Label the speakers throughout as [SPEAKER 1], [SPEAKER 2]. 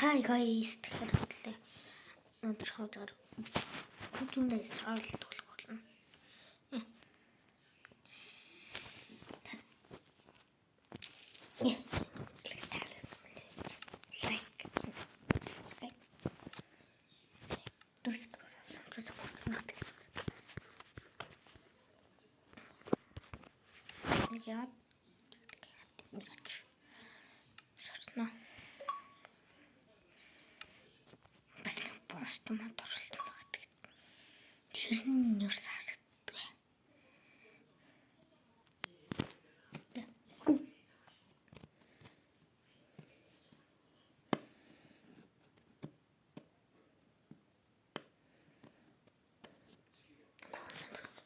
[SPEAKER 1] Hi guys, тэгэхээр өнөөдөр хавцаар хүчтэй Израиль тоглох болно. Томат орлоо гэдэг. Тэр нь юу сардаг вэ?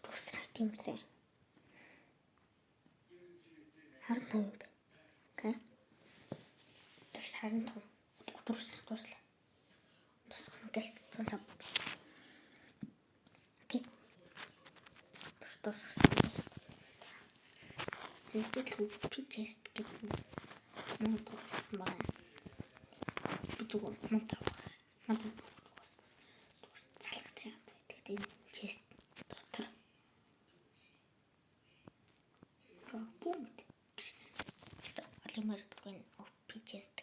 [SPEAKER 1] Тусраа тийм лээ. Харин бэ. Окей. Тэр харин туслаа. Гэл тусаа. Окей. Зэтэл тест гэдэг мөн дурлсан байна. Би зүгээр мөн тавах. Мөн дурлах. Залгах юм. Тэгээд энэ тест дотор бомб. Олимэрдгүй опи тест.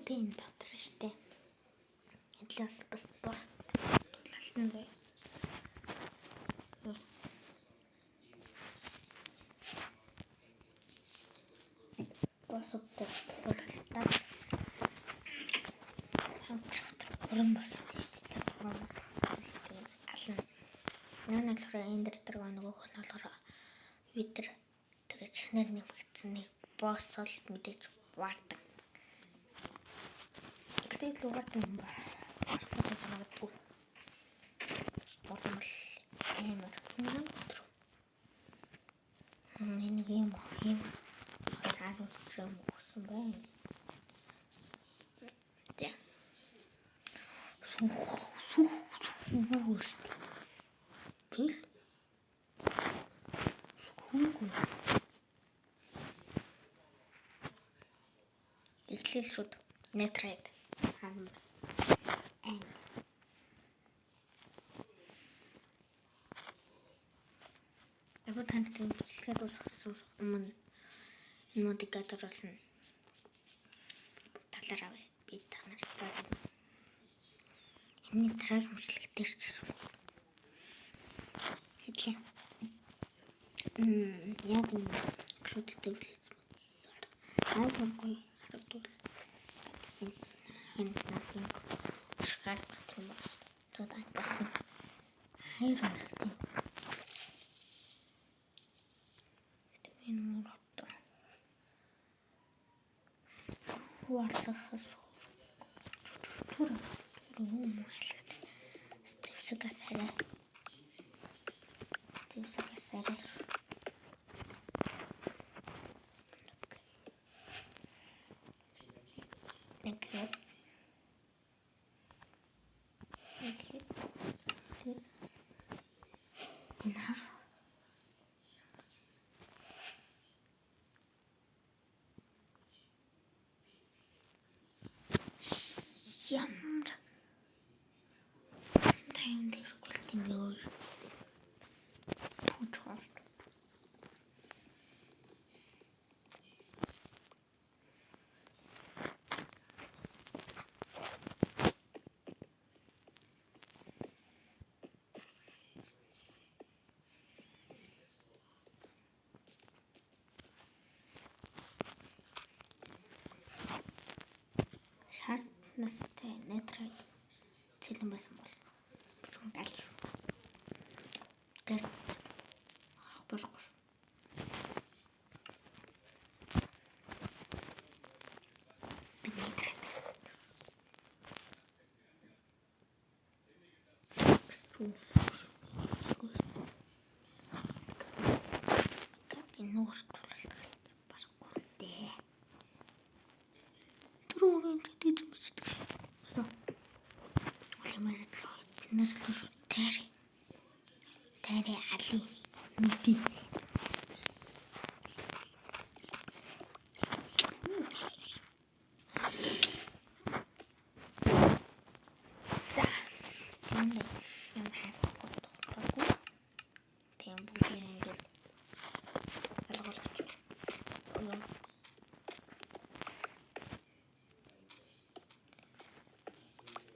[SPEAKER 1] Тэн дотор штэ. Эдлээс бас тулалтан зэ. Босод тулалтан. Гурван босод штэ. Гурван босод ална. Наа болохоор энэ дээр нөгөөх нь болохоор видер тэгээ чихнэр нэмэгдсэн нэг босол мэдээж вардаг. Тэгээд лугатан юм ба. Архаж санагдгүй. Ормол эмэр. Энэ юм харуул өгсөн байна. Тэ. Сүүст. Бил. Сүүгүй. Эхлэл шууд нетред. Танд тийм бичлэгээ дуусгасан өмнө энэ модыг гадууруулсан талаараа би танарт гадаг. Энэний дараа бичлэг дээр ч хэвлээ. Яг энэ круттэй бичлэг. Аагүй харагдвал энэ шкаф гэх юм байна. Тэгээд бас хайр хэрэгтэй. Хуалахас тур юм хэлээд стивсгасараа окей инхар ямар тайм дээр гүлтийн ёо путост настай нетред цэлэн байсан бол бүхэн галж тэр болохгүй. Нуур тулалт барахгүй дээ. Түрүүний дэд мэддэг. Олимард нэрлэн шууд тайри али нүди. За тийм юм харахгүй тохиолгүй. Тийм бүгд ингээд алгуулж.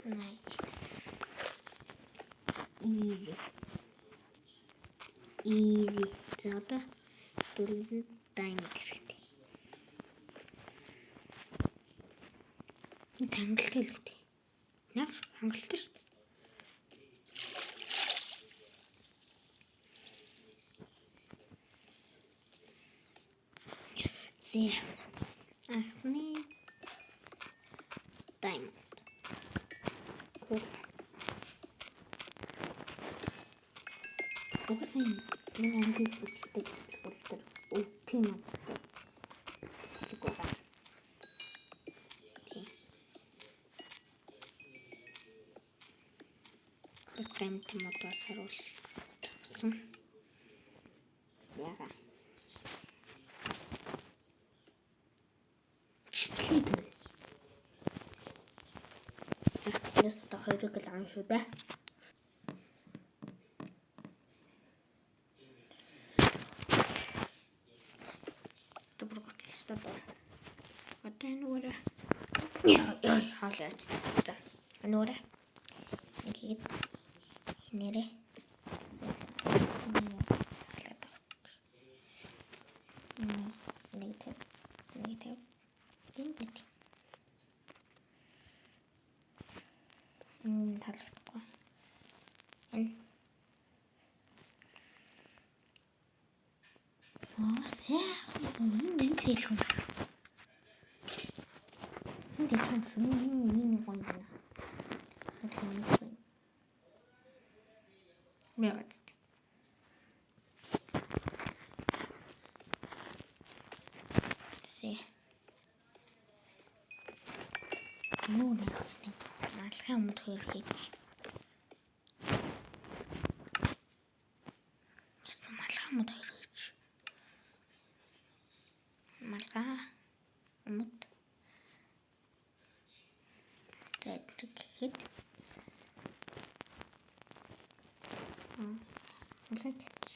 [SPEAKER 1] Nice. Easy. За одоо дөрөвд diamond хэрэгтэй. Энэ хангалттай л үү? Наа хангалттай шүү. Зэ. Ахны diamond. Угсаа миний ангийн хүчтэй бол тэр OP модтой хүчтэй байгаа. Тийм. Гэмт модоос харуулсан. Яга. Читлээд. Яста хоёрыг л ам шүү дээ. Нуура. Яа, хаалаач. За. Нуура. Ингээд нэрэ. Нэг талахгүй. Энэ хэлэх юм. Hindi chance ini ko na. At hindi ko. Megat. See. Ano na kasi. Malaka mo to hirkit. Malaka mo to hirkit. Malaka mo. Тэгэхэд үлээч.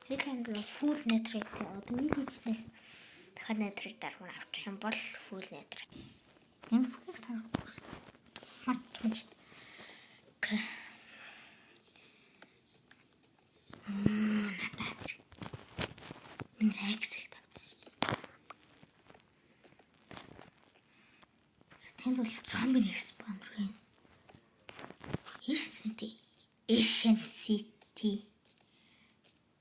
[SPEAKER 1] Хэлэнд full net rate одоо үйлчлээс дахиад net rate даруй авчих юм бол full net rate. Энэ бүхнийг тарахгүй шүү. Мартчихсан шүү. Надад. Минь рексийг тавьчих. Тэнд бол зомби нэг спаунер юм. Asian City.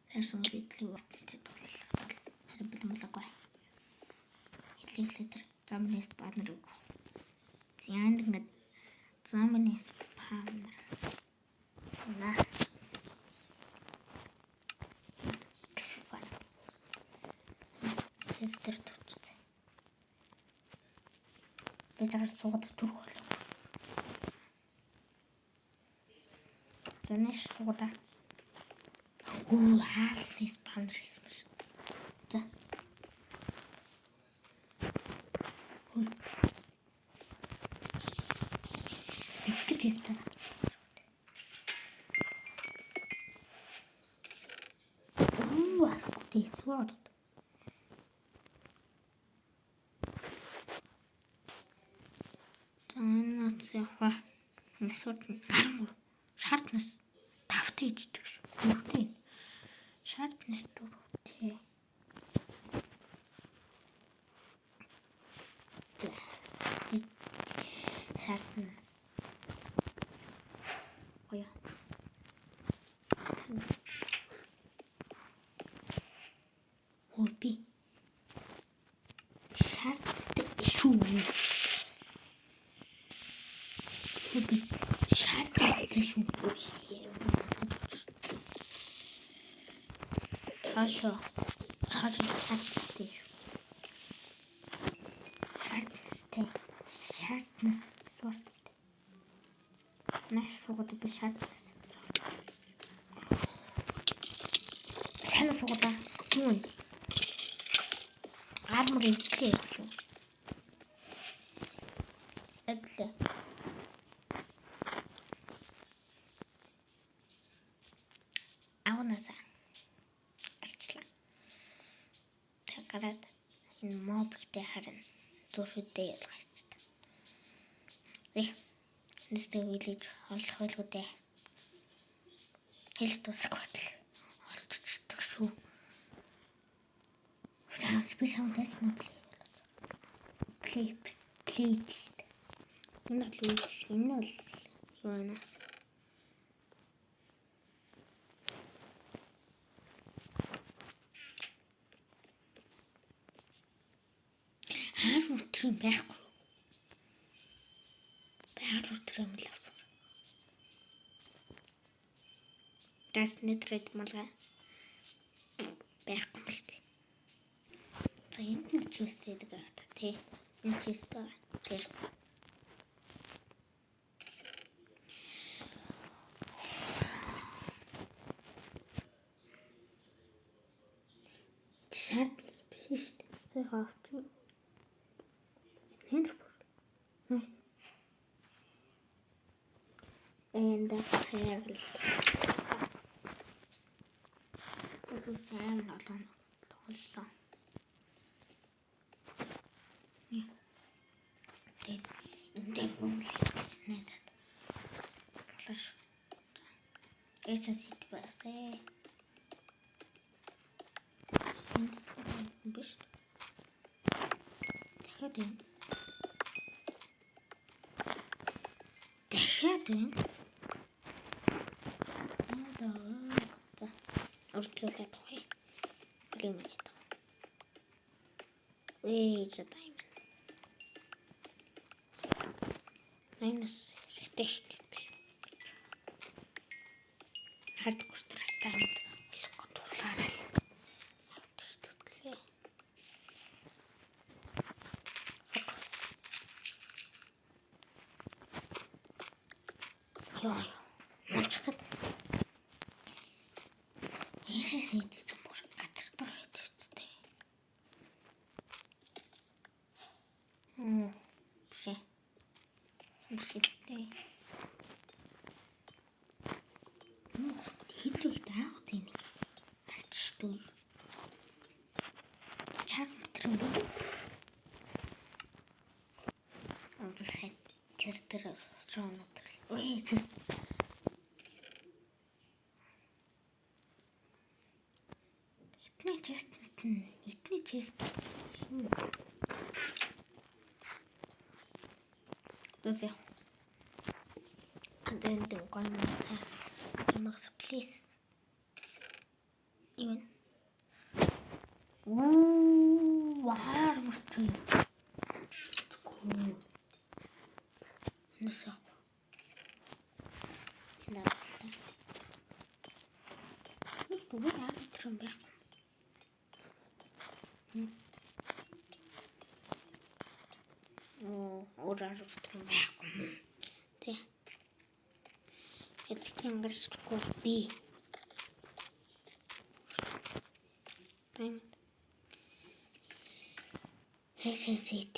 [SPEAKER 1] Тэрсэн үлээдлээ уртантай дуулах. Харин бэлэмлэггүй. Хэлээглээ тэр зомби спаунер. Зяанд ингээд зомби спаунер. Наа. Тэр төч. Би зараз суугаад түрх болов. Тэнэш суугаад. Хаалсны спаунер юм шиг. За. Их чиста. Аскути суугаад. Яха нэсвэр гарам шаарднаас тавтай иждэг шүү. Нүхтэй. Шаарднаас дөрөвтэй. Шаарднаас. Гоё. Тэшүү. Цаашаа шаардлагатай шүү. Шаарднаас сорт. Наш суугаад би шаарднаас сорт. Сайн суугаад юм. Армор идлээ шүү. Эдлээ. Авнасаа. Арчлаа. Гараад энэ мобтэй харин зурхудээ ялгаарчдаг. Нэстэ вилэж олох байлгүй дээ. Хэлж тусах батал олччихдаг шүү. Би саундаас нь плей шүү. Энэ бол юу вэ? Өтрийн байхгүй. Байгаль өтрийн л авч. Дас нэтрээд малгай. Байхгүй л тий. За энд нэг чэстэй байгаа тий. Энэ чэстэй тий. Шаардлагатай биш шүү дээ. Зөөх авчих. Nice. And here is not also. Yeah. In the room, it's needed. It's a seat by say. Heading. Heading. Orchulad away. Eliminate. Wait a time. Minus retested. Hard to stand. Control. Мочгод. Эсэс идэж бүр газар дээр хэвчтэй. Бишээ. Хитлэгт аах тийм нэг харчдаг. Чармтрын бий. Бишээ. Тэр жоонод. Ой, Итний чест. Дозя. And then the going to please. Even. Ooh, wow, must be. Cool. What happened from back? Or out of the back. It's fingers to go B. Diamond. SCT.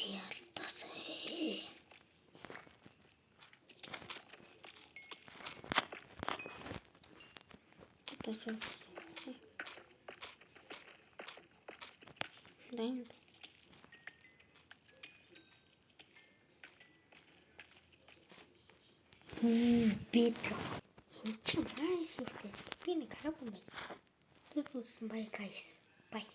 [SPEAKER 1] Diamond. Bedrock. Nice if this been a carbon. This was my guys.